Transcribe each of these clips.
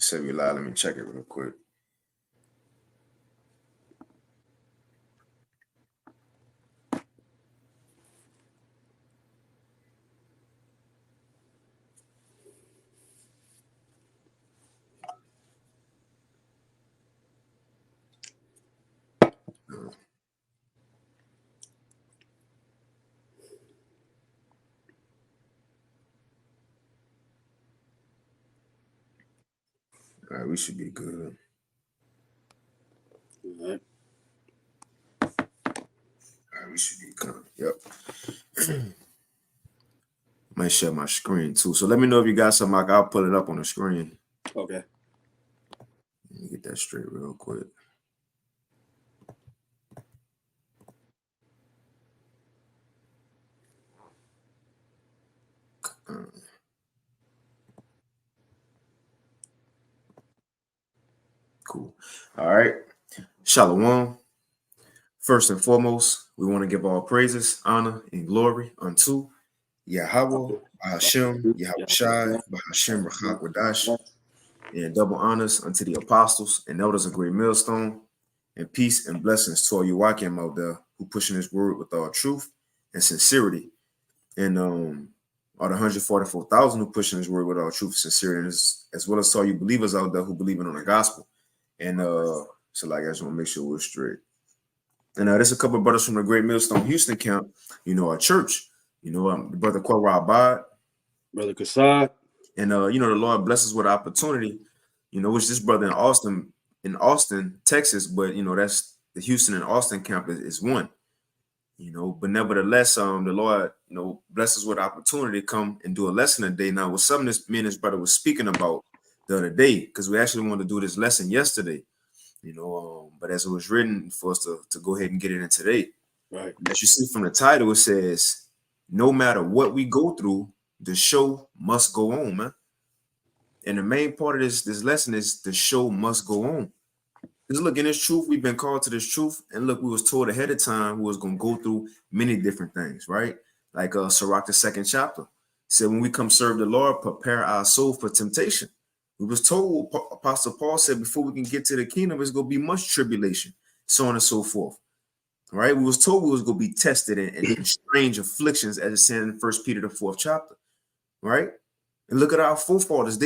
Say we live. Let me check it real quick. All right, we should be good. All right. All right, we should be good. Yep. Might share my screen too. So let me know if you got something. I'll put it up on the screen. Okay. Let me get that straight real quick. Cool. All right. Shalom. First and foremost, we want to give all praises, honor, and glory unto Yahweh, Hashem, Yahweh Shai, Hashem, Rachak Wadash, and double honors unto the apostles and elders of Great Millstone, and peace and blessings to all you Wakim out there who pushing this word with all truth and sincerity, and all the 144,000 who pushing this word with all truth and sincerity, as well as to all you believers out there who believe in on the gospel. And so like I just want to make sure we're straight. And there's a couple of brothers from the Great Millstone Houston camp, our church, brother Kwara Abad, Brother Kassad. and the Lord blesses with opportunity, which this brother in Austin, Texas, but that's the Houston and Austin camp is one, but nevertheless, the Lord, blesses with opportunity to come and do a lesson a day. Now, with something this me and his brother was speaking about the other day, because we actually wanted to do this lesson yesterday, but as it was written for us to go ahead and get it in today. Right. As you see from the title, it says, no matter what we go through, the show must go on, man. And the main part of this lesson is the show must go on. Because look, in this truth, we've been called to this truth. And look, we was told ahead of time we was going to go through many different things, right? Like Sirach, the 2nd chapter said, when we come serve the Lord, prepare our soul for temptation. We was told, Apostle Paul said, before we can get to the kingdom, it's going to be much tribulation, so on and so forth. Right? We was told we was going to be tested in strange afflictions, as it's said in 1 Peter, the 4th chapter. Right? And look at our forefathers.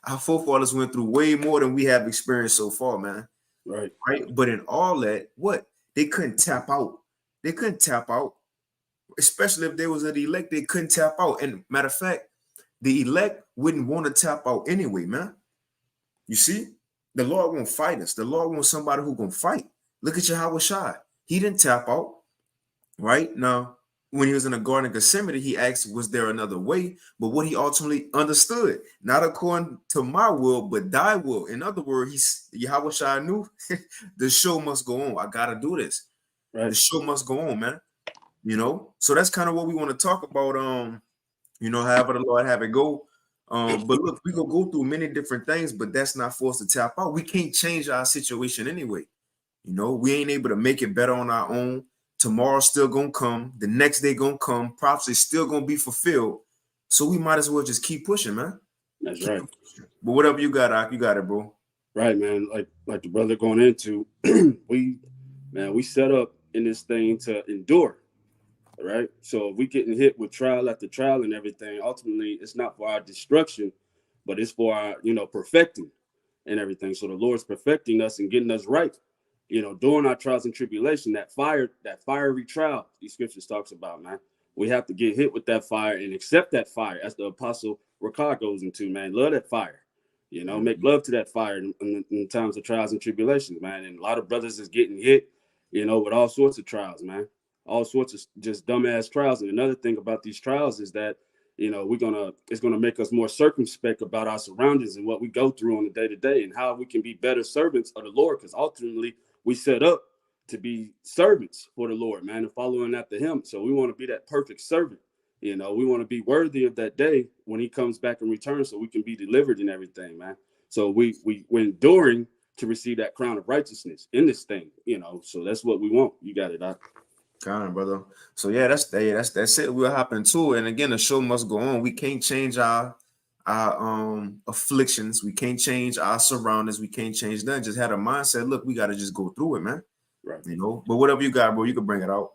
Our forefathers went through way more than we have experienced so far, man. Right. Right? But in all that, what? They couldn't tap out. They couldn't tap out. Especially if they was an elect, they couldn't tap out. And matter of fact, the elect wouldn't want to tap out anyway, man. You see? The Lord won't fight us. The Lord wants somebody who gonna fight. Look at Yahweh Shai. He didn't tap out. Right? Now, when he was in the Garden of Gethsemane, he asked, was there another way? But what he ultimately understood, not according to my will, but thy will. In other words, Yahweh Shai knew the show must go on. I gotta do this. Right. The show must go on, man. So that's kind of what we want to talk about. However the Lord have it go. But look, we gonna go through many different things, but that's not for us to tap out. We can't change our situation anyway. We ain't able to make it better on our own. Tomorrow's still gonna come. The next day gonna come. Prophecy still gonna be fulfilled. So we might as well just keep pushing, man. That's right. But whatever you got, Ak, you got it, bro. Right, man. Like the brother going into, we set up in this thing to endure. Right. So if we getting hit with trial after trial and everything, ultimately it's not for our destruction, but it's for our, perfecting and everything. So the Lord's perfecting us and getting us right, during our trials and tribulation, that fiery trial these scriptures talks about, man. We have to get hit with that fire and accept that fire, as the apostle Rakah goes into, man. Love that fire, make love to that fire in times of trials and tribulations, man. And a lot of brothers is getting hit, with all sorts of trials, man. All sorts of just dumbass trials. And another thing about these trials is that, it's gonna make us more circumspect about our surroundings and what we go through on a day-to-day and how we can be better servants of the Lord. Because ultimately we set up to be servants for the Lord, man, and following after him. So we want to be that perfect servant. We want to be worthy of that day when he comes back and returns, so we can be delivered and everything, man. So we're enduring to receive that crown of righteousness in this thing, so that's what we want. You got it, Doc. Kind of, brother. So yeah, that's it. We'll hop into it. And again, the show must go on. We can't change our our afflictions. We can't change our surroundings. We can't change nothing. Just had a mindset. Look, we got to just go through it, man. Right. You know. But whatever you got, bro, you can bring it out.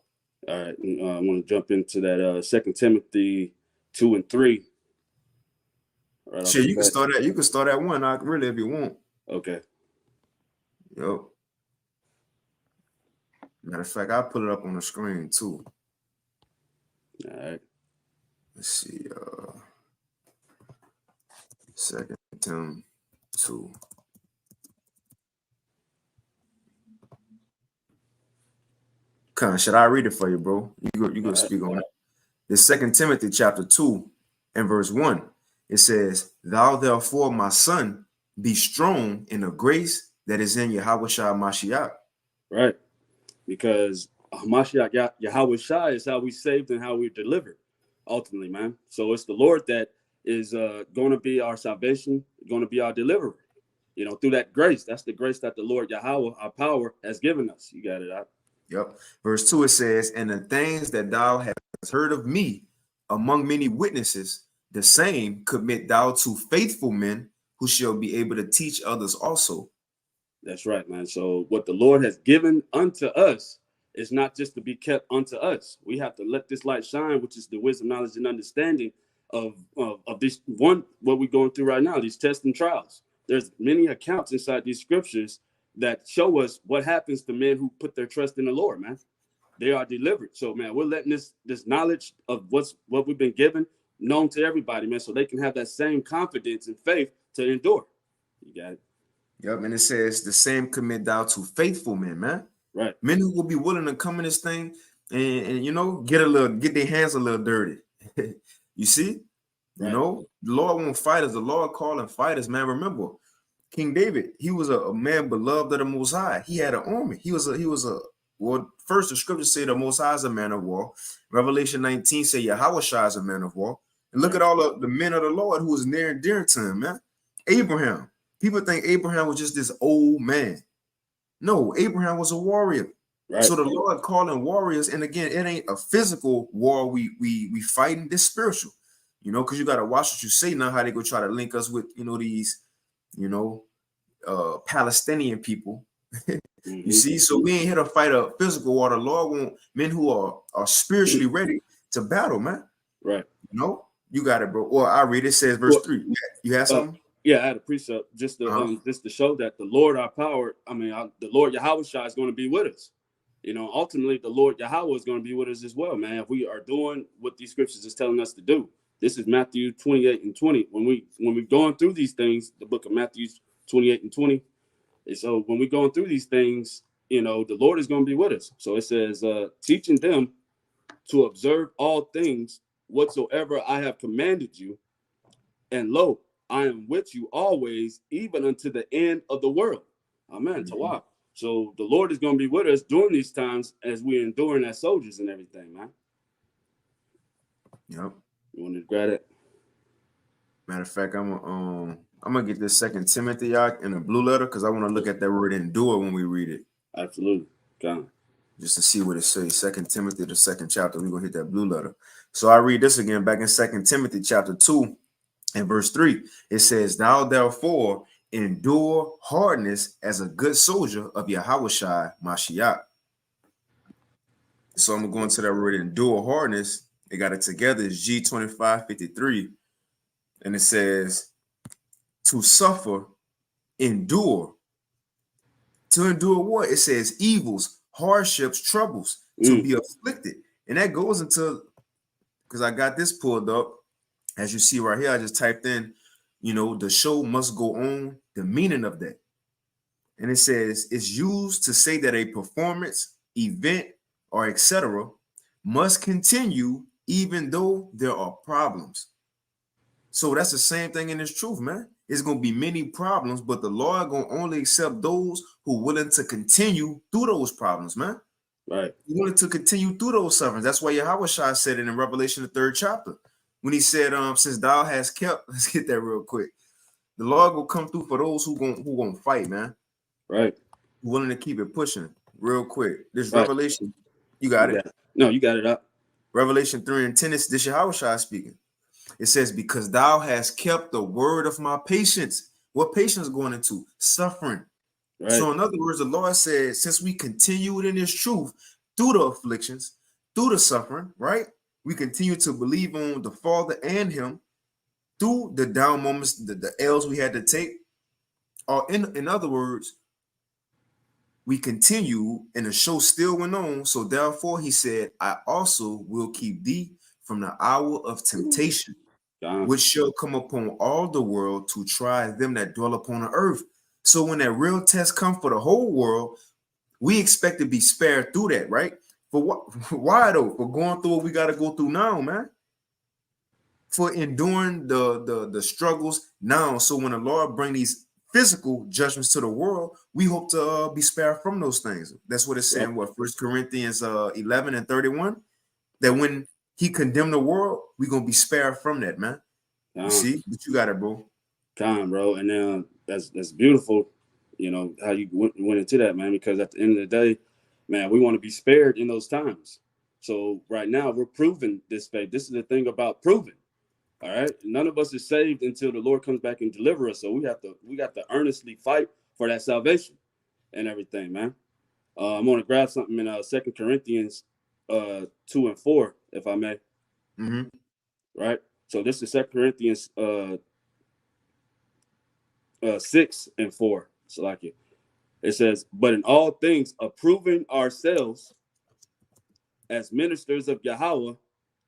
All right. I want to jump into that 2 Timothy 2 and 3. Right. Shit, you can start at. You can start at 1. Really, if you want. Okay. Yep. Matter of fact, I'll put it up on the screen too. All right. Let's see. 2 Timothy 2. Should I read it for you, bro? You go speak on it. The 2 Timothy chapter 2 and verse 1. It says, "Thou therefore, my son, be strong in the grace that is in Yahushua Mashiach." Right. Because Mashiach Yahushua is how we saved and how we delivered, ultimately, man. So it's the Lord that is going to be our salvation, going to be our deliverer. You know, through that grace. That's the grace that the Lord Yahweh, our power, has given us. You got it out. Yep. Verse 2, it says, "And the things that thou hast heard of me among many witnesses, the same commit thou to faithful men who shall be able to teach others also." That's right, man. So what the Lord has given unto us is not just to be kept unto us. We have to let this light shine, which is the wisdom, knowledge, and understanding of this one, what we're going through right now, these tests and trials. There's many accounts inside these scriptures that show us what happens to men who put their trust in the Lord, man. They are delivered. So, man, we're letting this knowledge of what we've been given known to everybody, man, so they can have that same confidence and faith to endure. You got it. Yep. And it says, "The same commit thou to faithful men," man. Right. Men who will be willing to come in this thing and you know, get their hands a little dirty. You see? Right. You know, the Lord won't fight us. The Lord calling fighters, man. Remember, King David, he was a man beloved of the Most High. He had an army. He was a well, first the scriptures say the Most High is a man of war. Revelation 19 say Yahushua is a man of war. And look at all of the men of the Lord who was near and dear to him, man. Abraham. People think Abraham was just this old man. No, Abraham was a warrior. Right. So the Lord calling warriors, and again, it ain't a physical war we fighting, this spiritual. You know, because you got to watch what you say now, how they go try to link us with, you know, these, you know, Palestinian people. You see, so we ain't here to fight a physical war. The Lord want men who are spiritually ready to battle, man. Right. You know, you got it, bro. Or I read it says verse 3. You have something? Yeah, I had a precept just to show that the Lord, our power, the Lord Yahushua is going to be with us. You know, ultimately, the Lord Yahweh is going to be with us as well, man. If we are doing what these scriptures is telling us to do. This is Matthew 28 and 20. When we're going through these things, the book of Matthew 28 and 20. And so when we're going through these things, you know, the Lord is going to be with us. So it says, teaching them to observe all things whatsoever I have commanded you. And lo, I am with you always, even unto the end of the world. Amen. Tawaf. So the Lord is going to be with us during these times as we're enduring as soldiers and everything, man. Yep. You want to grab it? Matter of fact, I'm gonna get this 2 Timothy out in a blue letter because I want to look at that word endure when we read it. Absolutely. Come. Just to see what it says. 2 Timothy, the 2nd chapter. We're gonna hit that blue letter. So I read this again back in 2 Timothy chapter 2 and verse 3. It says, "Thou therefore endure hardness as a good soldier of Yahushua Mashiach." So I'm gonna go into that word endure hardness. They got it together. It's G2553. And it says, to suffer, endure. To endure what? It says evils, hardships, troubles, to be afflicted. And that goes into, because I got this pulled up. As you see right here, I just typed in, you know, the show must go on, the meaning of that. And it says it's used to say that a performance, event, or etc. must continue even though there are problems. So that's the same thing in this truth, man. It's going to be many problems, but the Lord going to only accept those who are willing to continue through those problems, man. Right. Willing to continue through those sufferings. That's why Yahushua said it in Revelation, the 3rd chapter. When he said, since thou hast kept, let's get that real quick. The Lord will come through for those who gonna fight, man. Right. Willing to keep it pushing real quick. This right. Revelation, you got it. No, you got it up. Revelation 3 and 10, this Yahushua speaking. It says, because thou hast kept the word of my patience. What patience going into? Suffering. Right. So in other words, the Lord said, since we continued in his truth through the afflictions, through the suffering, right? We continue to believe on the Father and him through the down moments, the L's we had to take. Or in other words, we continue and the show still went on. So therefore he said, I also will keep thee from the hour of temptation, which shall come upon all the world to try them that dwell upon the earth. So when that real test comes for the whole world, we expect to be spared through that, right? For what? Why though? For going through what we got to go through now, man. For enduring the struggles now. So when the Lord bring these physical judgments to the world, we hope to be spared from those things. That's what it's saying. What 1 Corinthians 11 and 31? That when he condemned the world, we're gonna be spared from that, man. You see, but you got it, bro. Bro, and then that's beautiful. You know how you went into that, man. Because at the end of the day, man, we want to be spared in those times. So right now we're proving this faith. This is the thing about proving. All right, none of us is saved until the Lord comes back and deliver us. So we got to earnestly fight for that salvation and everything, man. I'm gonna grab something in 2 Corinthians 2 and 4, if I may. Mm-hmm. Right. So this is 2 Corinthians 6 and 4. So like it says, but in all things approving ourselves as ministers of Yahweh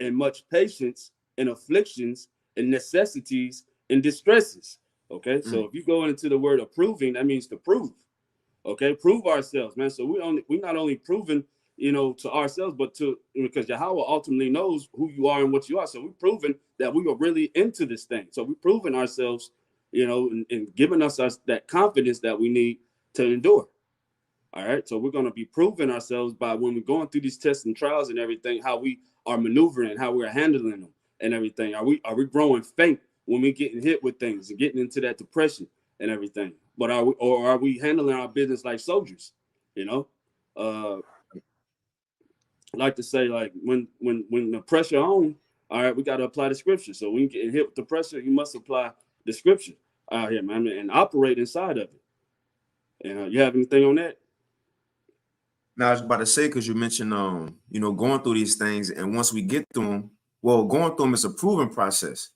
in much patience in afflictions and necessities and distresses. Okay, so if you go into the word approving, that means to prove. Okay, prove ourselves, man. So we not only proven, to ourselves, but because Yahweh ultimately knows who you are and what you are. So we're proving that we are really into this thing. So we're proving ourselves, and giving us that confidence that we need to endure. All right, so we're going to be proving ourselves by when we're going through these tests and trials and everything, how we are maneuvering, how we're handling them and everything. Are we growing faint when we're getting hit with things and getting into that depression and everything? But are we handling our business like soldiers? I like to say, like when the pressure on, all right, we got to apply the scripture. So when you get hit with the pressure, you must apply the scripture out here, man, and operate inside of it. And you have anything on that? Now I was about to say, because you mentioned going through these things, and once we get through them, well, going through them is a proven process.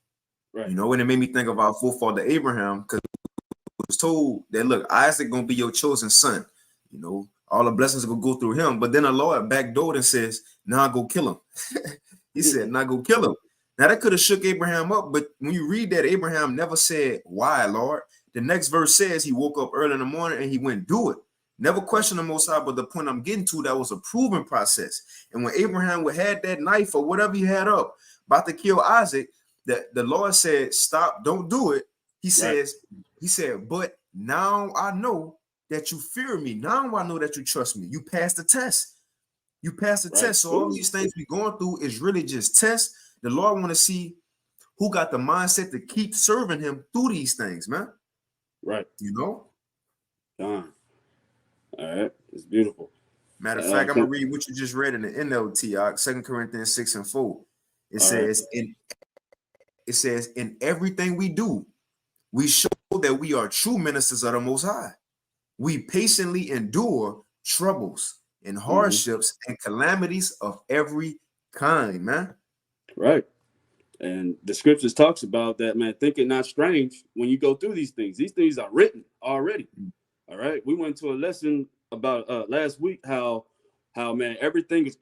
Right. And it made me think of our forefather Abraham, because he was told that, look, Isaac gonna be your chosen son. All the blessings are gonna go through him. But then the Lord backdoored and says, "Now go kill him." He said, "Now go kill him." Now that could have shook Abraham up, but when you read that, Abraham never said, "Why, Lord?" The next verse says he woke up early in the morning and he went do it. Never questioned the Most High, but the point I'm getting to, that was a proven process. And when Abraham had that knife or whatever he had up, about to kill Isaac, the Lord said, "Stop, don't do it." He says, "But now I know that you fear me. Now I know that you trust me. You passed the test. You passed the test." So all these things we're going through is really just tests. The Lord want to see who got the mindset to keep serving him through these things, man. Right. All right. It's beautiful. Matter of fact, I'm going to read what you just read in the NLT, 2 Corinthians 6 and 4. It says, in everything we do, we show that we are true ministers of the Most High. We patiently endure troubles and hardships and calamities of every kind, man. Right. And the scriptures talks about that, man. Think it not strange when you go through these things. These things are written already. All right. We went to a lesson about last week how man, everything is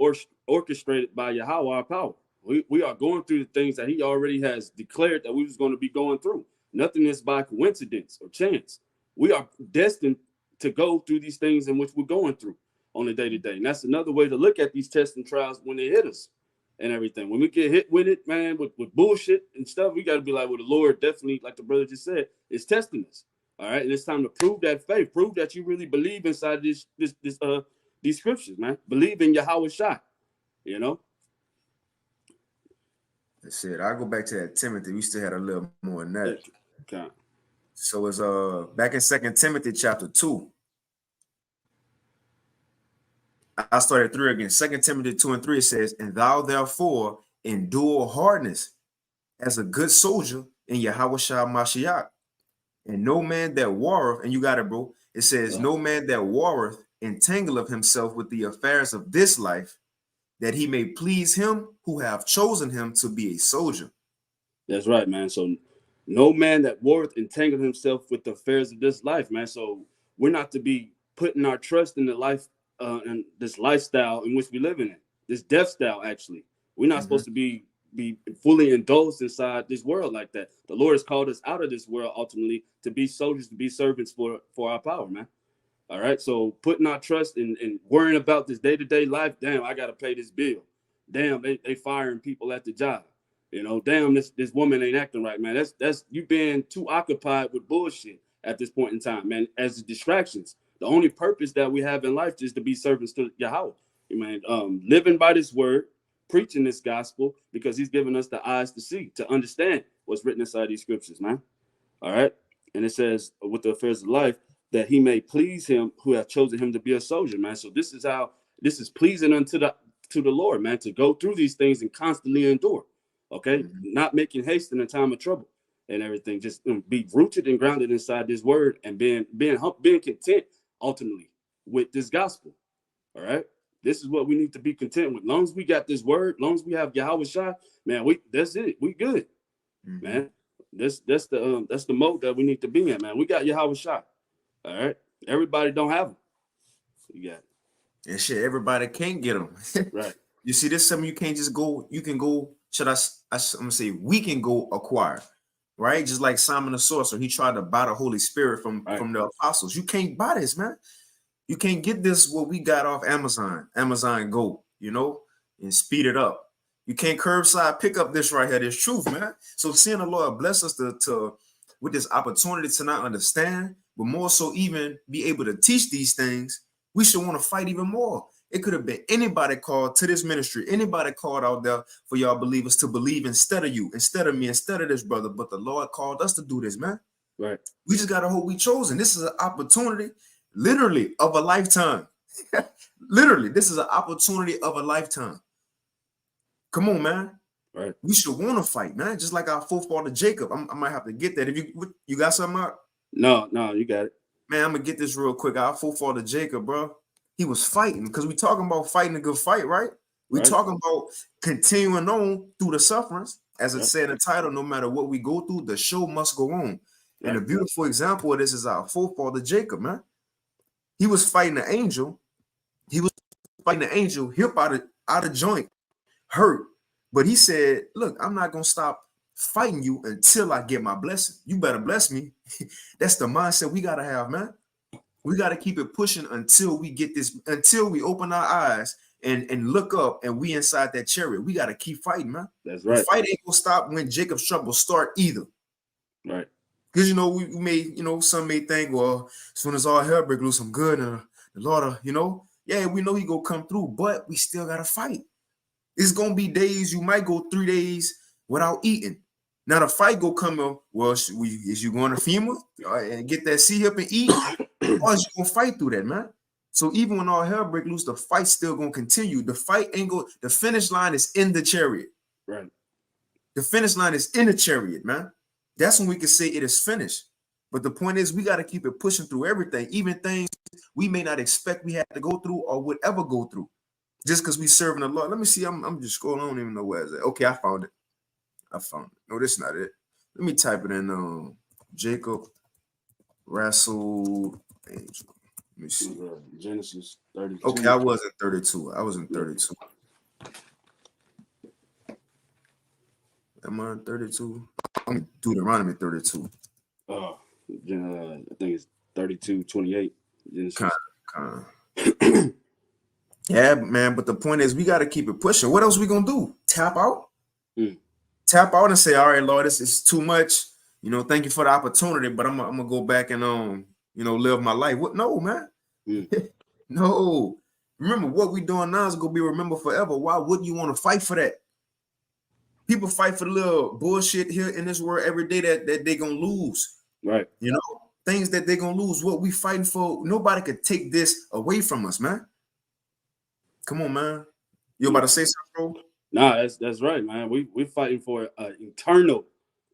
orchestrated by Yahweh, our power. We are going through the things that he already has declared that we was going to be going through. Nothing is by coincidence or chance. We are destined to go through these things in which we're going through on a day-to-day. And that's another way to look at these tests and trials when they hit us and everything. When we get hit with it, man, with bullshit and stuff, we got to be like, well, the Lord definitely, like the brother just said, is testing us. All right. And it's time to prove that faith, prove that you really believe inside these scriptures, man. Believe in Yahweh Shai, That's it. I'll go back to that Timothy. We still had a little more than that. Okay. So it's back in 2 Timothy chapter 2. I started 3 again. 2 Timothy 2 and 3 says, and thou therefore endure hardness as a good soldier in Yahweh Shah Mashiach. And no man that warreth, and you got it, bro. It says, no man that warreth entangleth himself with the affairs of this life, that he may please him who have chosen him to be a soldier. That's right, man. So no man that warreth entangled himself with the affairs of this life, man. So we're not to be putting our trust in the life and this lifestyle in which we live in, this death style. Actually, we're not supposed to be fully indulged inside this world like that. The Lord has called us out of this world ultimately to be soldiers, to be servants for our power, man. All right. So putting our trust in worrying about this day-to-day life. Damn, I got to pay this bill. Damn, they firing people at the job. You know, damn, this woman ain't acting right, man. That's you being too occupied with bullshit at this point in time, man. As distractions, the only purpose that we have in life is to be servants to Yahweh, man. Living by this word, preaching this gospel, because He's given us the eyes to see, to understand what's written inside these scriptures, man. All right, and it says with the affairs of life that He may please Him who have chosen Him to be a soldier, man. So this is pleasing unto the Lord, man, to go through these things and constantly endure. Okay, not making haste in a time of trouble and everything. Just be rooted and grounded inside this word and being content ultimately with this gospel. All right, this is what we need to be content with. Long as we got this word, long as we have Yahweh Shah, man, that's it. We good, man. That's the mode that we need to be in, man. We got Yahweh Shah. All right, everybody don't have them. You got it. And shit, everybody can't get them. Right. You see, this something you can't just go. You can go. I'm gonna say we can go acquire, right? Just like Simon the sorcerer, he tried to buy the Holy Spirit from the apostles. You can't buy this, man. You can't get this what we got off Amazon Go, you know, and speed it up. You can't curbside pick up this right here. This truth, man. So seeing the Lord bless us to with this opportunity to not understand, but more so even be able to teach these things, we should want to fight even more. It could have been anybody called to this ministry, anybody called out there for y'all believers to believe instead of you, instead of me, instead of this brother. But the Lord called us to do this, man. Right. We just got to hope we chosen. This is an opportunity, literally, of a lifetime. Literally, this is an opportunity of a lifetime. Come on, man. Right. We should want to fight, man. Just like our forefather Jacob. I might have to get that. If you got something out? No, you got it. Man, I'm gonna get this real quick. Our forefather Jacob, bro. He was fighting because we talking about fighting a good fight, right? We talking about continuing on through the sufferings. As it said in the title, no matter what we go through, the show must go on. And a beautiful example of this is our forefather Jacob, man. He was fighting an angel. He was fighting an angel, hip out of joint, hurt. But he said, look, I'm not gonna stop fighting you until I get my blessing. You better bless me. That's the mindset we gotta have, man. We got to keep it pushing until we get this, until we open our eyes and look up and we inside that chariot. We got to keep fighting, man. That's right. The fight ain't gonna stop when Jacob's trouble start either. Right. Because, you know, we may, you know, some may think, well, as soon as all hell break loose, I'm good. And the Lord, you know, yeah, we know He gonna come through, but we still got to fight. It's going to be days, you might go 3 days without eating. Now the fight go come up, well, is you going to FEMA and get that C-hip and eat? Or is you going to fight through that, man? So even when all hell break loose, the fight's still going to continue. The fight ain't go. The finish line is in the chariot. Right. The finish line is in the chariot, man. That's when we can say it is finished. But the point is, we got to keep it pushing through everything, even things we may not expect we have to go through or would ever go through, just because we serving the Lord. Let me see. I'm just scrolling. I don't even know where it's at. Okay, I found it. No, this is not it. Let me type it in. Jacob wrestled angel. Let me see. Genesis 32. Okay, I was in 32. I was in 32. Am I in 32? I'm Deuteronomy 32. I think it's 32:28. Kind. Yeah, man. But the point is, we got to keep it pushing. What else we gonna do? Tap out? Tap out and say, all right, Lord, this is too much. You know, thank you for the opportunity, but I'm gonna go back and you know, live my life. What? No, man. No. Remember, what we doing now is gonna be remembered forever. Why wouldn't you want to fight for that? People fight for the little bullshit here in this world every day that they gonna lose. Right. You know, things that they're gonna lose. What we fighting for, nobody could take this away from us, man. Come on, man. You about to say something, bro? Nah, that's right, man. We're fighting for an eternal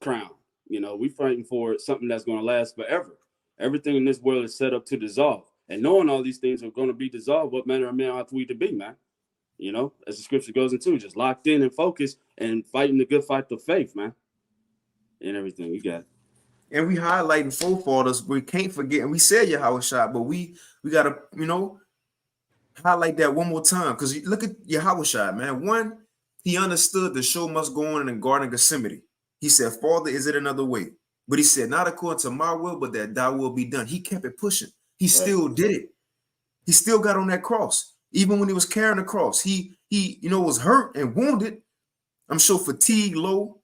crown. You know, we're fighting for something that's going to last forever. Everything in this world is set up to dissolve, and knowing all these things are going to be dissolved, what manner of man ought we to be, man? You know, as the scripture goes into, just locked in and focused and fighting the good fight of faith, man, and everything. You got it. And we highlighting forefathers. We can't forget, and we said Yahweh Shai, but we gotta, highlight that one more time. Because look at Yahweh Shai, man. One, he understood the show must go on in the Garden of Gethsemane. He said, Father, is it another way? But he said, not according to my will, but that thy will be done. He kept it pushing. He still did it. He still got on that cross. Even when he was carrying the cross, he was hurt and wounded. I'm sure fatigued, low,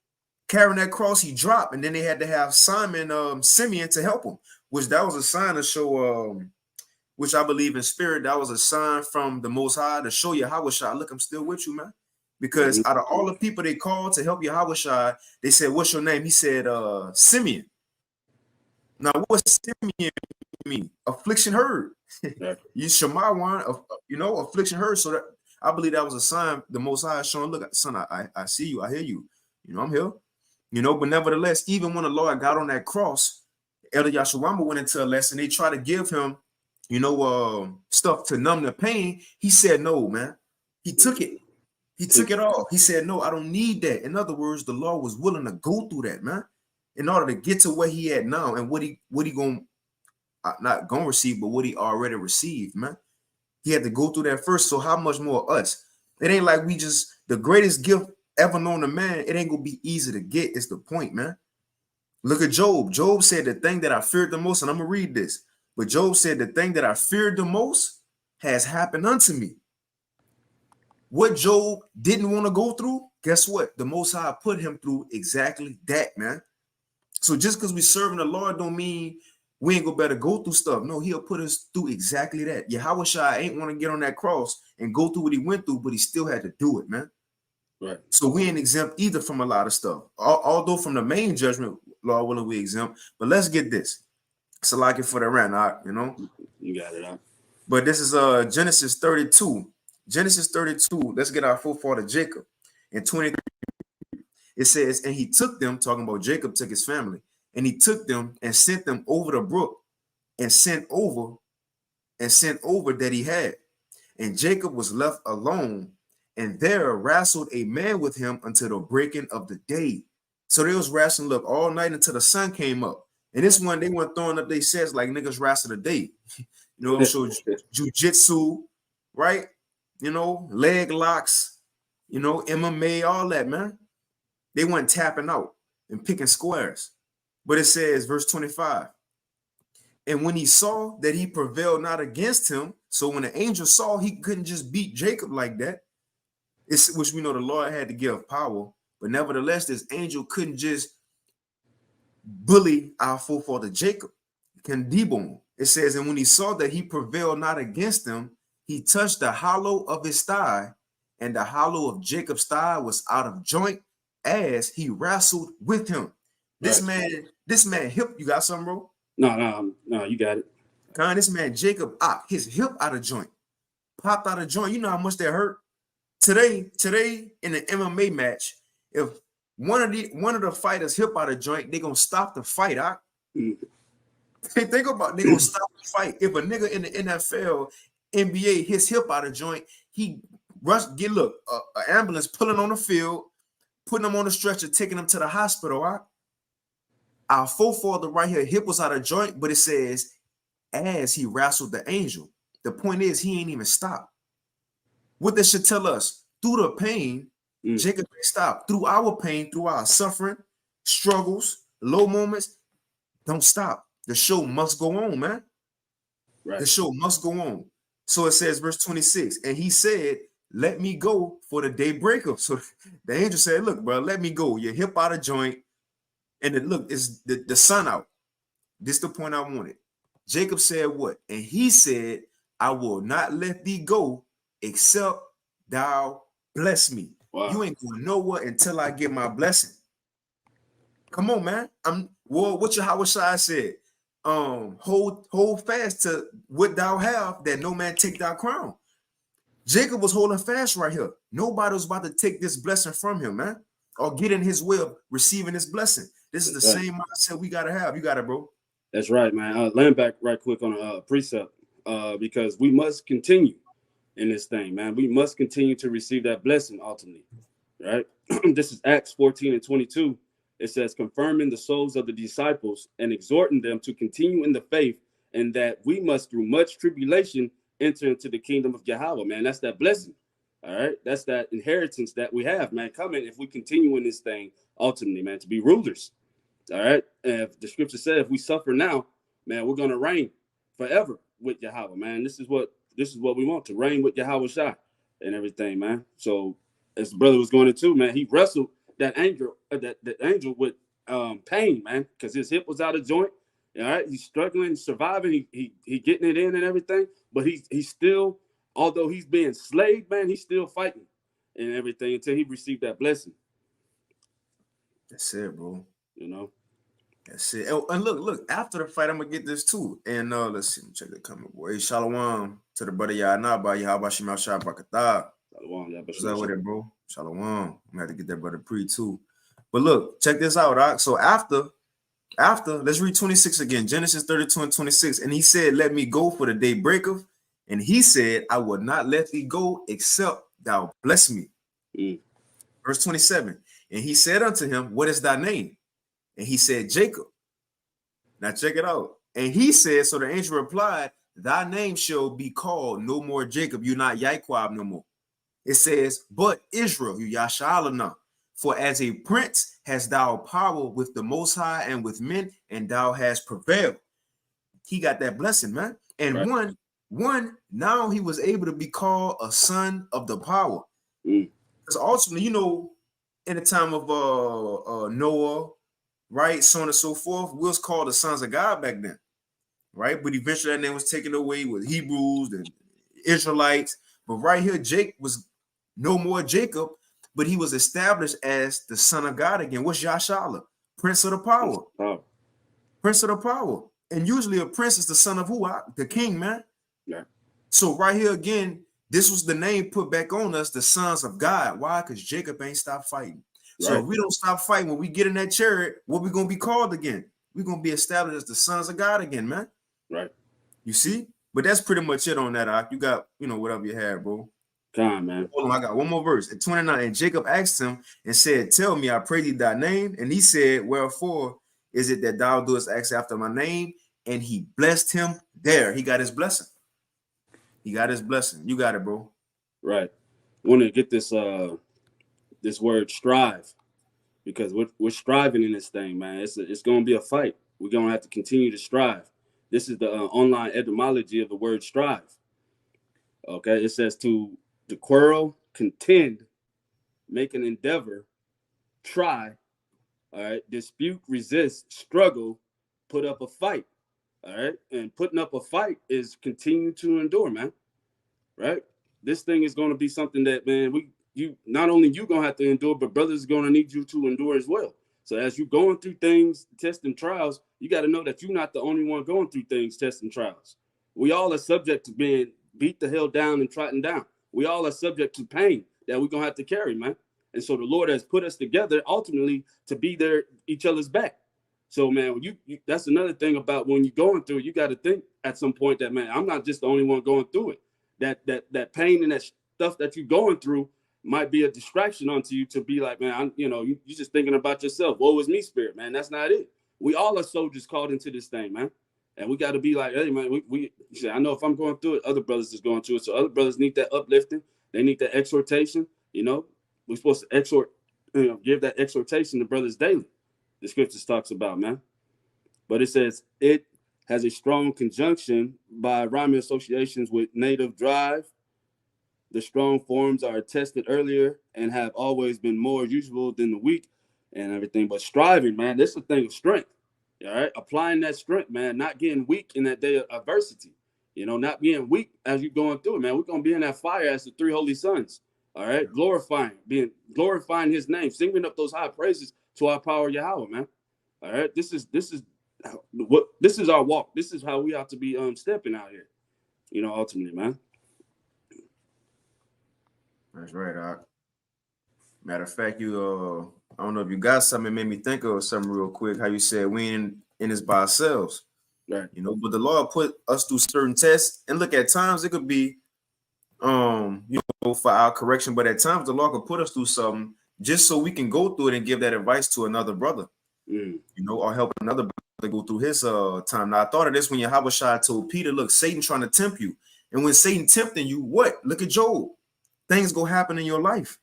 carrying that cross, he dropped. And then they had to have Simeon to help him, which that was a sign to show, which I believe in spirit, that was a sign from the Most High to show you Yahweh Shai, look, I'm still with you, man. Because out of all the people they called to help Yahweh Shai, they said, what's your name? He said, Simeon. Now, what's Simeon mean? Affliction heard. You Shema one, affliction heard. So that I believe that was a sign the Most High showing, look, son, I see you, I hear you. I'm here. But nevertheless, even when the Lord got on that cross, Elder Yashawamba went into a lesson. They tried to give him, stuff to numb the pain. He said, no, man. He took it. He took it all. He said, no, I don't need that. In other words, the Lord was willing to go through that, man, in order to get to where he at now and what he going not going to receive, but what he already received, man. He had to go through that first. So how much more us? It ain't like we just, the greatest gift ever known to man, it ain't going to be easy to get. It's the point, man. Look at Job. Job said the thing that I feared the most, and I'm going to read this. But Job said the thing that I feared the most has happened unto me. What Job didn't want to go through, guess what? The Most High put him through exactly that, man. So just because we serving the Lord don't mean we ain't gonna better go through stuff. No, he'll put us through exactly that. Yahweh Shai ain't want to get on that cross and go through what he went through, but he still had to do it, man. Right. So we ain't exempt either from a lot of stuff. Although from the main judgment, Lord willing, we exempt. But let's get this. It's a like it for the rant, You got it out. But this is Genesis 32. Genesis 32. Let's get our forefather Jacob. In 23, it says, and he took them, talking about Jacob took his family, and he took them and sent them over the brook and sent over that he had. And Jacob was left alone, and there wrestled a man with him until the breaking of the day. So they was wrestling up all night until the sun came up. And this one, they went throwing up their sets like niggas wrestle today. I'm sure jujitsu, right? Leg locks, MMA, all that, man. They went tapping out and picking squares. But it says, verse 25, and when he saw that he prevailed not against him, so when the angel saw he couldn't just beat Jacob like that, which we know the Lord had to give power, but nevertheless, this angel couldn't just bully our forefather Jacob, can debone. It says, and when he saw that he prevailed not against him, he touched the hollow of his thigh, and the hollow of Jacob's thigh was out of joint as he wrestled with him. This man hip, you got something, bro? No, you got it. This man Jacob, his hip out of joint, popped out of joint. You know how much that hurt. Today in an MMA match, if one of the fighters hip out of joint, they gonna stop the fight. Think about they gonna stop the fight. If a nigga in the NFL, NBA, his hip out of joint, he an ambulance pulling on the field, putting him on the stretcher, taking him to the hospital. Our forefather right here, hip was out of joint, but it says as he wrestled the angel. The point is he ain't even stopped. What this should tell us, through the pain, Jacob ain't stopped. Through our pain, through our suffering, struggles, low moments, don't stop. The show must go on, man. Right. The show must go on. So it says, verse 26, and he said, let me go for the day breaker. So the angel said, look, bro, let me go. Your hip out of joint. And it's the sun out. This is the point I wanted. Jacob said what? And he said, I will not let thee go except thou bless me. Wow. You ain't going nowhere until I get my blessing. Come on, man. What your Yahweh Shai said. Hold fast to what thou have, that no man take thy crown. Jacob was holding fast right here. Nobody was about to take this blessing from him, man, or get in his way of receiving this blessing. This is the Right. same mindset we got to have. You got it, bro. That's right, man. Land back right quick on a precept because we must continue in this thing, man. We must continue to receive that blessing ultimately, right? This is Acts 14 and 22. It says, confirming the souls of the disciples and exhorting them to continue in the faith, and that we must, through much tribulation, enter into the kingdom of Yahweh, man. That's that blessing, all right? That's that inheritance that we have, man, coming if we continue in this thing ultimately, man, to be rulers, all right? And if the scripture said, if we suffer now, man, we're going to reign forever with Yahweh, man. This is what we want, to reign with Yahweh Shai and everything, man. So as the brother was going into, man, he wrestled that angel with pain, man, because his hip was out of joint. All right, he's struggling, surviving. He getting it in and everything, but he's still, although he's being slayed, man, he's still fighting and everything until he received that blessing. That's it, bro. You know. That's it. Oh, and look, after the fight, I'm gonna get this too. And let's see, check the comment, boy. Shalom to the brother Yanaba, Yahaba Shemal Shah Bakatah. What's that with it, bro? Shalom. I'm gonna have to get that brother pre too. But look, check this out, Doc. So after, let's read 26 again. Genesis 32 and 26. And he said, let me go, for the day breaketh. And he said, I will not let thee go, except thou bless me. Verse 27. And he said unto him, what is thy name? And he said, Jacob. Now check it out. And he said, so the angel replied, thy name shall be called no more Jacob. You're not Yaquab no more. It says, but Israel, you Yashalana. For as a prince hast thou power with the Most High and with men, and thou hast prevailed. He got that blessing, man. And right. one, now he was able to be called a son of the power. Because ultimately, you know, in the time of Noah, right, so on and so forth, we was called the sons of God back then, right? But eventually that name was taken away with Hebrews and Israelites. But right here, Jake was no more Jacob, but he was established as the son of God again. What's Yashala? Prince of the power. Prince of the power. And usually a prince is the son of who? The king, man. Yeah. So right here again, this was the name put back on us, the sons of God. Why? Because Jacob ain't stopped fighting. Right. So if we don't stop fighting, when we get in that chariot, what we going to be called again? We're going to be established as the sons of God again, man. Right. You see? But that's pretty much it on that. You got, you know, whatever you have, bro. God, man. Hold on, I got one more verse. At 29, and Jacob asked him and said, tell me, I pray thee thy name. And he said, wherefore is it that thou doest ask after my name? And he blessed him there. He got his blessing. He got his blessing. You got it, bro. Right. I want to get this this word strive, because we're striving in this thing, man. It's going to be a fight. We're going to have to continue to strive. This is the online etymology of the word strive. Okay. It says to quarrel, contend, make an endeavor, try, all right, dispute, resist, struggle, put up a fight, all right? And putting up a fight is continue to endure, man, right? This thing is going to be something that, man, you not only you going to have to endure, but brothers are going to need you to endure as well. So as you're going through things, tests and trials, you got to know that you're not the only one going through things, tests and trials. We all are subject to being beat the hell down and trodden down. We all are subject to pain that we're going to have to carry, man. And so the Lord has put us together ultimately to be there each other's back. So, man, you that's another thing about when you're going through it, you got to think at some point that, man, I'm not just the only one going through it. That pain and that stuff that you're going through might be a distraction onto you to be like, man, you're just thinking about yourself. Woe is me, spirit, man. That's not it. We all are soldiers called into this thing, man. And we got to be like, hey, man, I know if I'm going through it, other brothers is going through it. So other brothers need that uplifting. They need that exhortation. You know, we're supposed to give that exhortation to brothers daily. The scriptures talks about, man. But it says it has a strong conjunction by rhyming associations with native drive. The strong forms are attested earlier and have always been more usual than the weak and everything. But striving, man, this is a thing of strength. All right, applying that strength, man, not getting weak in that day of adversity, not being weak as you're going through it, man. We're going to be in that fire as the three holy sons. All right, glorifying his name, singing up those high praises to our power Yahweh, man. All right, this is our walk. This is how we ought to be stepping out here, ultimately, man. That's right, Doc. Matter of fact, I don't know if you got something that made me think of something real quick. How you said we ain't in this by ourselves, Right. but the Lord put us through certain tests, and look, at times it could be, for our correction, but at times the Lord could put us through something just so we can go through it and give that advice to another brother, or help another brother go through his time. Now, I thought of this when Yahushua told Peter, look, Satan trying to tempt you. And when Satan tempting you, what? Look at Job. Things go happen in your life.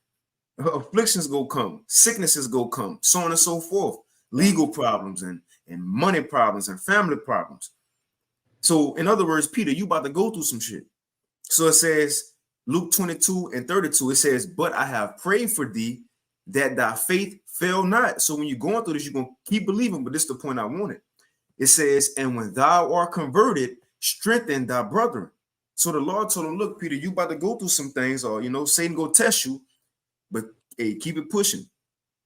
Afflictions go come, sicknesses go come, so on and so forth, legal problems and money problems and family problems. So in other words, Peter, you about to go through some shit. So it says, Luke 22:32, it says, but I have prayed for thee that thy faith fail not. So when you're going through this, you're going to keep believing, but this is the point I wanted. It says, and when thou art converted, strengthen thy brethren. So the Lord told him, look, Peter, you about to go through some things, or Satan go test you, but hey, keep it pushing.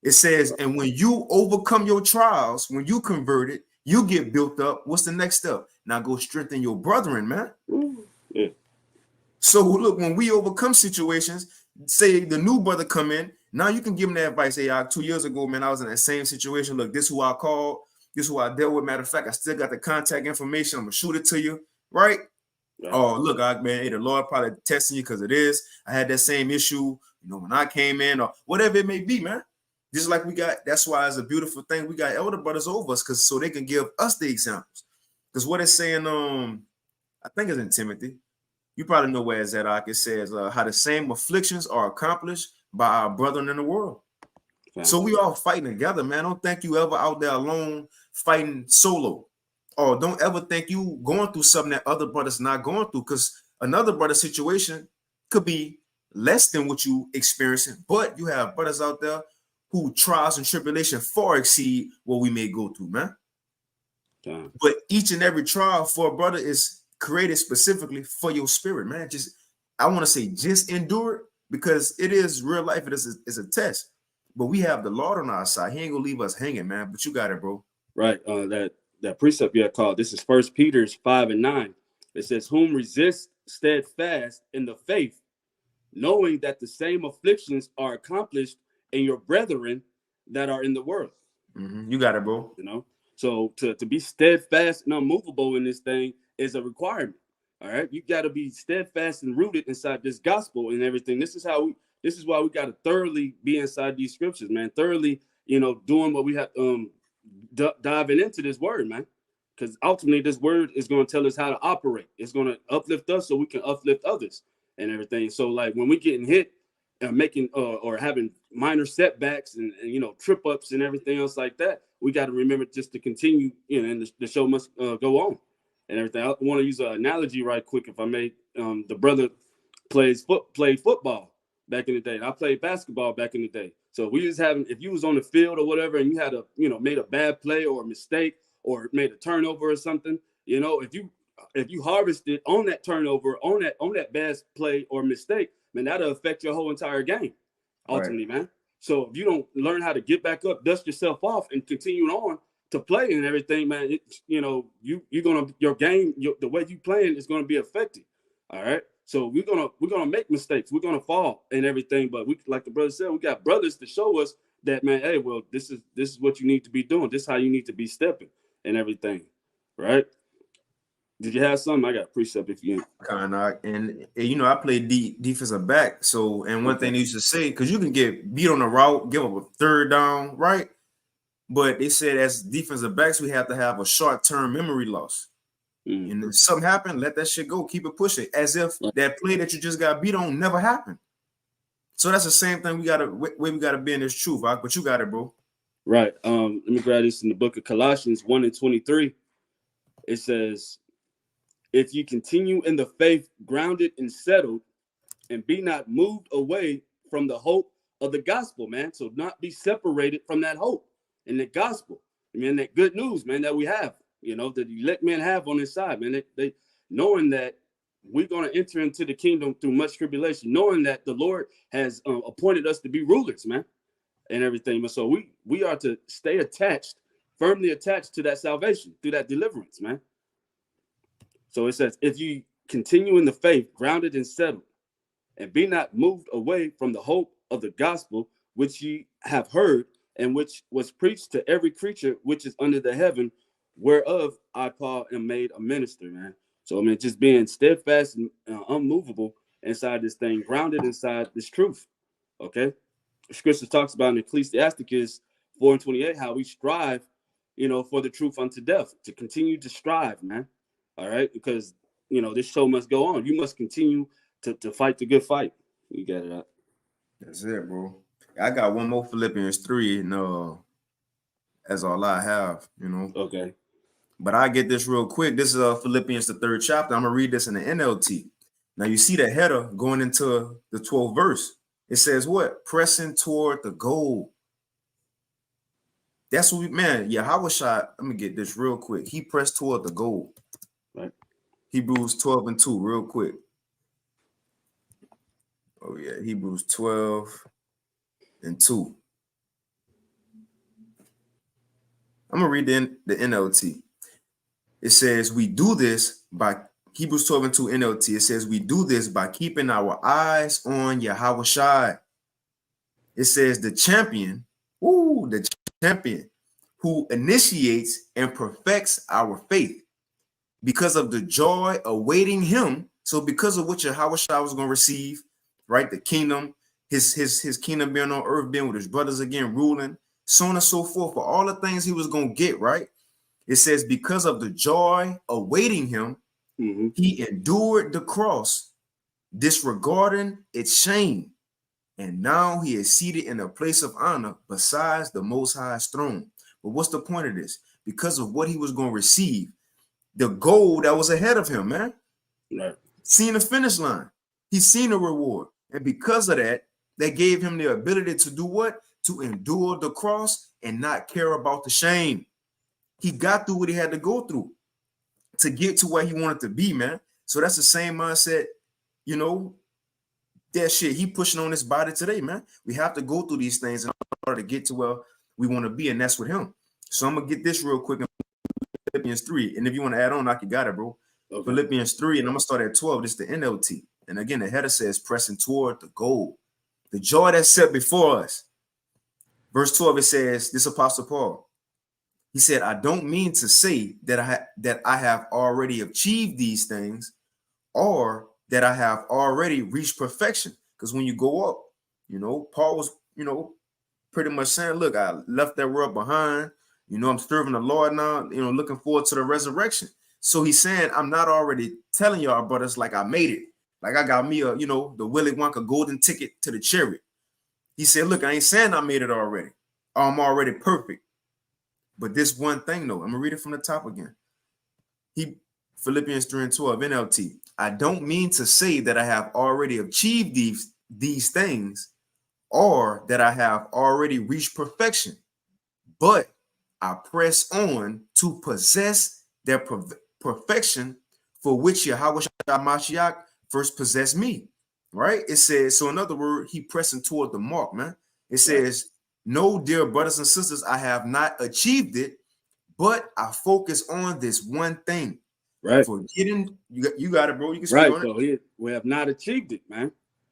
It says, and when you overcome your trials, when you converted, you get built up. What's the next step? Now go strengthen your brethren, man. Yeah. So look, when we overcome situations, say the new brother come in, now you can give him that advice. Hey, 2 years ago, man, I was in that same situation. Look, this is who I called. This is who I dealt with. Matter of fact, I still got the contact information. I'm gonna shoot it to you, right? Oh, look, man, hey, the Lord probably testing you because it is. I had that same issue, when I came in, or whatever it may be, man. Just like we got, that's why it's a beautiful thing. We got elder brothers over us, so they can give us the examples. Because what it's saying, I think it's in Timothy. You probably know where it's at. It says how the same afflictions are accomplished by our brethren in the world. So we all fighting together, man. Don't think you ever out there alone fighting solo. Or don't ever think you going through something that other brothers not going through, because another brother's situation could be less than what you experiencing, but you have brothers out there who trials and tribulation far exceed what we may go through, man. But each and every trial for a brother is created specifically for your spirit, man. I want to say just endure it, because it is real life. It is a test, but we have the Lord on our side. He ain't gonna leave us hanging, man. But you got it, bro. Right. That precept you had called, this is 1 Peter 5:9. It says, whom resist steadfast in the faith, knowing that the same afflictions are accomplished in your brethren that are in the world. You got it, bro. So to be steadfast and unmovable in this thing is a requirement. All right. You got to be steadfast and rooted inside this gospel and everything. This is why we got to thoroughly be inside these scriptures, man. Thoroughly, doing what we have, diving into this word, man, because ultimately this word is going to tell us how to operate. It's going to uplift us so we can uplift others and everything. So like when we getting hit and making or having minor setbacks and trip ups and everything else like that, we got to remember just to continue, and the show must go on and everything. I want to use an analogy right quick, if I may. The brother played football back in the day, and I played basketball back in the day. So if you was on the field or whatever, and you had made a bad play or a mistake or made a turnover or something, if you harvested on that turnover, on that bad play or mistake, man, that'll affect your whole entire game, ultimately, right, man. So if you don't learn how to get back up, dust yourself off, and continue on to play and everything, man, your game, the way you playing is gonna be affected. All right. So we're gonna make mistakes. We're gonna fall and everything, but we, like the brother said, we got brothers to show us that, man. Hey, well, this is what you need to be doing. This is how you need to be stepping and everything, right? Did you have something? I got a precept if you. Kind of, and I played defensive back. So, and one thing they used to say, because you can get beat on the route, give up a third down, right? But they said as defensive backs, we have to have a short-term memory loss. And if something happened, let that shit go. Keep it pushing, as if that play that you just got beat on never happened. So that's the same thing. We gotta be in this truth, right? But you got it, bro. Right. Let me grab this in the book of Colossians 1:23. It says, if you continue in the faith, grounded and settled, and be not moved away from the hope of the gospel, man. So not be separated from that hope and the gospel. I mean, that good news, man, that we have, that the elect men have on this side, man. They knowing that we're going to enter into the kingdom through much tribulation, knowing that the Lord has appointed us to be rulers, man, and everything. So we are to stay firmly attached to that salvation, through that deliverance, man. So it says, if you continue in the faith, grounded and settled, and be not moved away from the hope of the gospel which ye have heard, and which was preached to every creature which is under the heaven, whereof I, Paul, am made a minister, man. So, I mean, just being steadfast and unmovable inside this thing, grounded inside this truth. Okay. Scripture talks about in Ecclesiasticus 4:28 how we strive, for the truth unto death, to continue to strive, man. All right. Because, this show must go on. You must continue to fight the good fight. You get it up. That's it, bro. I got one more Philippians 3, and that's all I have, Okay. But I get this real quick. This is Philippians, the 3rd chapter. I'm gonna read this in the NLT. Now you see the header going into the 12th verse. It says what? Pressing toward the goal. That's what Yahweh shot. Let me get this real quick. He pressed toward the goal. Right. Hebrews 12:2, real quick. Oh yeah, Hebrews 12:2. I'm gonna read the NLT. It says we do this by Hebrews 12:2 NLT. It says we do this by keeping our eyes on Yahweh Shai. It says the champion who initiates and perfects our faith, because of the joy awaiting him. So because of what Yahweh Shai was going to receive, right? The kingdom, his kingdom being on earth, being with his brothers again, ruling, so on and so forth, for all the things he was going to get, right? It says, because of the joy awaiting him, he endured the cross, disregarding its shame. And now he is seated in a place of honor besides the Most High's throne. But what's the point of this? Because of what he was going to receive, the goal that was ahead of him, man. Right. Seen the finish line. He's seen the reward. And because of that, they gave him the ability to do what? To endure the cross and not care about the shame. He got through what he had to go through to get to where he wanted to be, man. So that's the same mindset, that shit he pushing on his body today, man. We have to go through these things in order to get to where we want to be, and that's with him. So I'm gonna get this real quick in Philippians 3. And if you want to add on, I can got it, bro. Okay. Philippians 3, and I'm gonna start at 12. This is the NLT. And again, the header says pressing toward the goal, the joy that's set before us. Verse 12, it says, this Apostle Paul. He said, I don't mean to say that I have already achieved these things, or that I have already reached perfection. Because when you go up, Paul was, pretty much saying, look, I left that world behind. I'm serving the Lord now, looking forward to the resurrection. So he's saying, I'm not already telling y'all, brothers, like I made it. Like I got me a, the Willy Wonka golden ticket to the chariot. He said, look, I ain't saying I made it already. I'm already perfect. But this one thing, though, I'm going to read it from the top again. Philippians 3:12 NLT. I don't mean to say that I have already achieved these things, or that I have already reached perfection, but I press on to possess their perfection, for which Yahweh Mashiach first possessed me. Right? It says, so in other words, he pressing toward the mark, man. It says, no, dear brothers and sisters, I have not achieved it, but I focus on this one thing. Right. Forgetting, you got it, bro. You can speak right. on So it. We have not achieved it, man.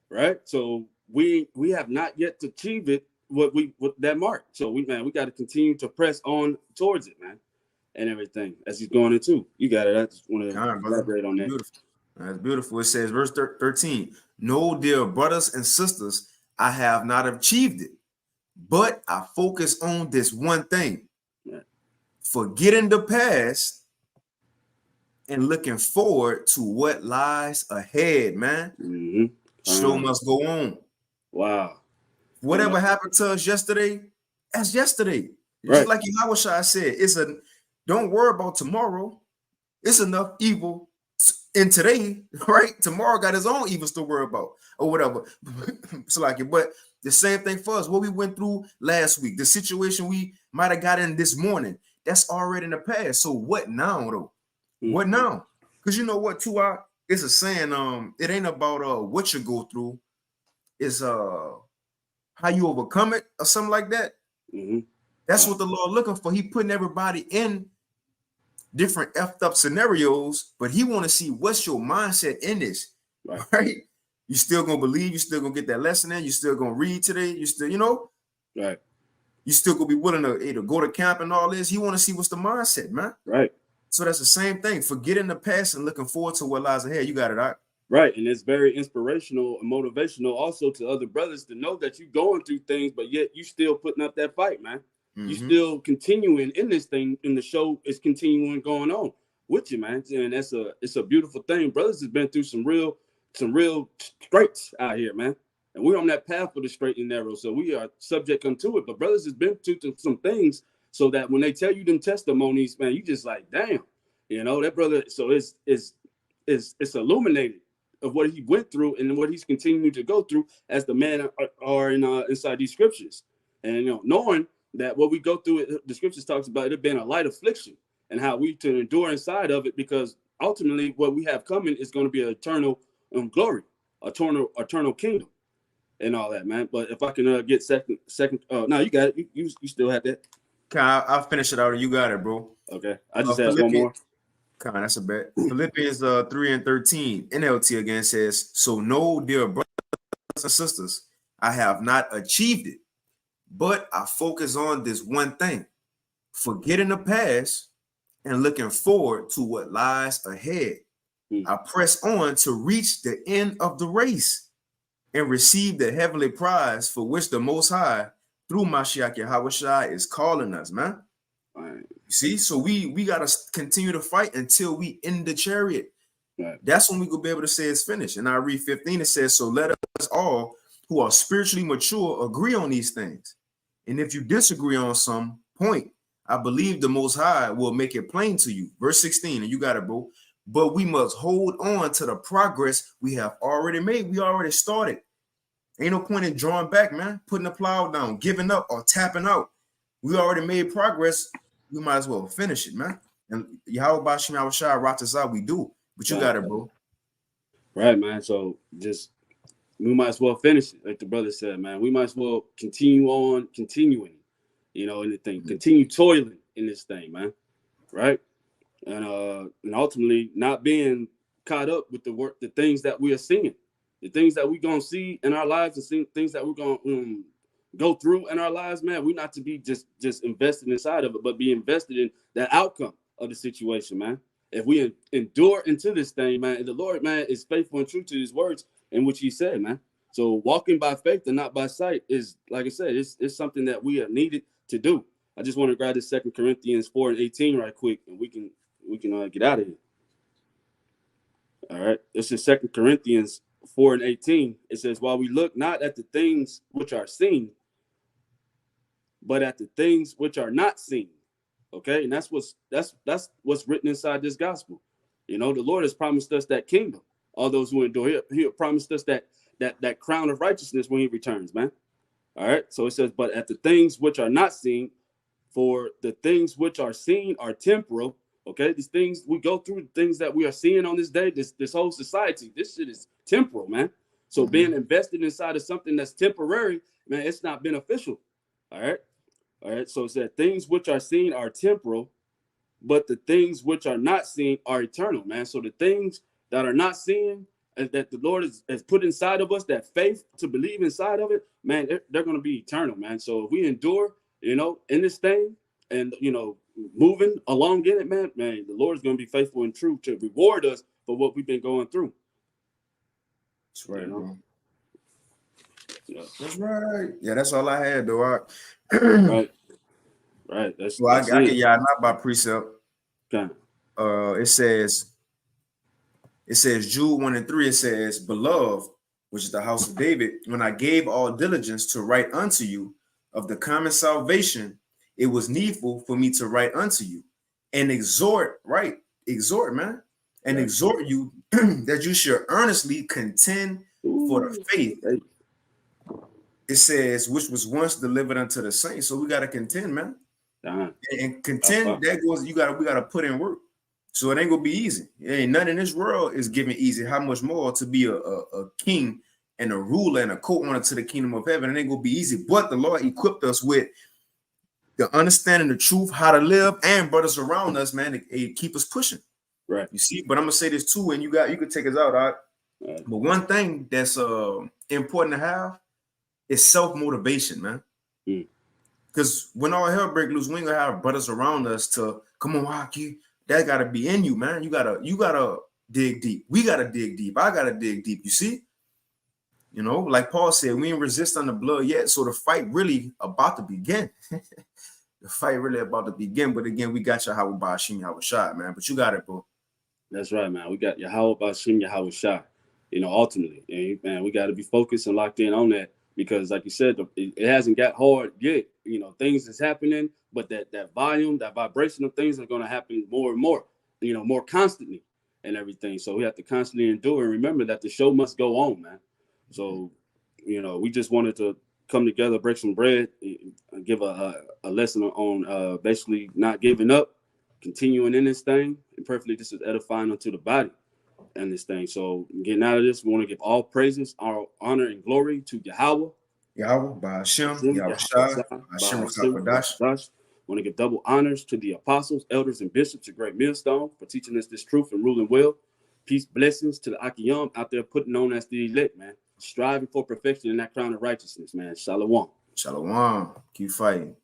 Right. So we have not yet achieved it with that mark. So we got to continue to press on towards it, man, and everything as he's going into. You got it. I just want to elaborate on that. Beautiful. That's beautiful. It says, verse 13. No, dear brothers and sisters, I have not achieved it, but I focus on this one thing. Right. Forgetting the past and looking forward to what lies ahead, man. Show must go on. Wow. Whatever happened to us yesterday, that's yesterday. Right. Just like Yahweh Shai said, don't worry about tomorrow. It's enough evil in today, right? Tomorrow got his own evils to worry about or whatever. But the same thing for us. What we went through last week, the situation we might have got in this morning, that's already in the past. So what now, though? What now? Because you know what, too, it's a saying, it ain't about what you go through, it's how you overcome it or something like that. That's what the Lord looking for. He putting everybody in different effed up scenarios, but he want to see what's your mindset in this, right? You still gonna believe, you still gonna get that lesson in, you still gonna read today, you still, Right. you still gonna be willing to go to camp and all this. You want to see what's the mindset, man. Right. So that's the same thing. Forgetting the past and looking forward to what lies ahead. You got it, all right? Right. And it's very inspirational and motivational also to other brothers to know that you're going through things, but yet you still putting up that fight, man. You still continuing in this thing, and the show is continuing going on with you, man. And it's a beautiful thing. Brothers has been through some real straits out here, man. And we're on that path for the straight and narrow. So we are subject unto it. But brothers has been through some things so that when they tell you them testimonies, man, you just like, damn, that brother. So it's illuminated of what he went through and what he's continuing to go through as the man are inside these scriptures. And knowing that what we go through, the scriptures talks about it being a light affliction and how we to endure inside of it, because ultimately what we have coming is going to be an eternal glory, eternal kingdom, and all that, man. But if I can get second, no, you got it. You still have that. I'll finish it out. You got it, bro. Okay, I just asked one more. That's a bet. Philippians 3:13 NLT again says, "So know, dear brothers and sisters, I have not achieved it, but I focus on this one thing, forgetting the past and looking forward to what lies ahead. I press on to reach the end of the race and receive the heavenly prize for which the Most High, through Mashiach Yahawashi, is calling us, man." Right. You see, so we got to continue to fight until we end the chariot. Right. That's when we will be able to say it's finished. And I read 15, it says, "So let us all who are spiritually mature agree on these things. And if you disagree on some point, I believe the Most High will make it plain to you." Verse 16, and you got it, bro. "But we must hold on to the progress we have already made." We already started. Ain't no point in drawing back, man, putting the plow down, giving up, or tapping out. We already made progress. We might as well finish it, man. And Yahweh Bashim Yahushua wrought us out. We do. But you got it, bro. Right, man. So we might as well finish it, like the brother said, man. We might as well continuing, anything, continue toiling in this thing, man. Right? And ultimately not being caught up with the things that we are seeing, the things that we're gonna see in our lives, and things that we're gonna go through in our lives, man. We not to be just invested inside of it, but be invested in that outcome of the situation, man. If we endure into this thing, man, the Lord, man, is faithful and true to his words in which he said, man. So walking by faith and not by sight is, like I said, it's something that we are needed to do. I just want to grab this 2 Corinthians 4:18 right quick, and we can get out of here. All right. This is 2 Corinthians 4:18. It says, "While we look not at the things which are seen, but at the things which are not seen." Okay, and that's what's written inside this gospel. The Lord has promised us that kingdom. All those who endure, he promised us that crown of righteousness when he returns, man. All right. So it says, "But at the things which are not seen, for the things which are seen are temporal." Okay, these things we go through, the things that we are seeing on this day, this whole society, this shit is temporal, man. So being invested inside of something that's temporary, man, it's not beneficial. All right. So it said, "Things which are seen are temporal, but the things which are not seen are eternal," man. So the things that are not seen, that the Lord has put inside of us, that faith to believe inside of it, man, they're going to be eternal, man. So if we endure, in this thing, and moving along in it, man, the Lord is going to be faithful and true to reward us for what we've been going through. That's right, bro. Yeah. That's right. Yeah, that's all I had, though. Right. That's I get y'all not by precept. Okay. It says Jude 1:3. It says, "Beloved, which is the house of David, when I gave all diligence to write unto you of the common salvation, it was needful for me to write unto you and exhort, man, and exhort you that you should earnestly contend for the faith." It says, "which was once delivered unto the saints." So we got to contend, man. And contend, we got to put in work. So it ain't gonna be easy. It ain't nothing in this world is given easy. How much more to be a king and a ruler and a co-owner to the kingdom of heaven? It ain't gonna be easy. But the Lord equipped us with the understanding, the truth, how to live, and brothers around us, man, to keep us pushing. Right. You see, but I'm gonna say this too, and you can take us out. All right? But one thing that's important to have is self-motivation, man. Because when all hell breaks loose, we ain't gonna have brothers around us to come on, Hockey. That gotta be in you, man. You gotta dig deep. We gotta dig deep. I gotta dig deep. You see? You know, like Paul said, we ain't resist on the blood yet. So the fight really about to begin. The fight really about to begin. But again, we got Yahweh Bashim Yahushua, man. But you got it, bro. That's right, man. We got Yahweh Bashim Yahushua, ultimately. And man, we got to be focused and locked in on that because, like you said, it hasn't got hard yet. Things is happening, but that volume, that vibration of things are going to happen more and more, more constantly and everything. So we have to constantly endure and remember that the show must go on, man. So, we just wanted to come together, break some bread, and give a lesson on basically not giving up, continuing in this thing, and perfectly this is edifying unto the body and this thing. So getting out of this, we want to give all praises, our honor and glory to Yahweh. Yahweh, Ba'ashem, Yahushua, Hashem Rakapadash. Want to give double honors to the apostles, elders, and bishops of Great Millstone for teaching us this truth and ruling well. Peace, blessings to the Akiyam out there putting on as the elect, man. Striving for perfection in that crown of righteousness, man. Shalom. Shalom. Keep fighting.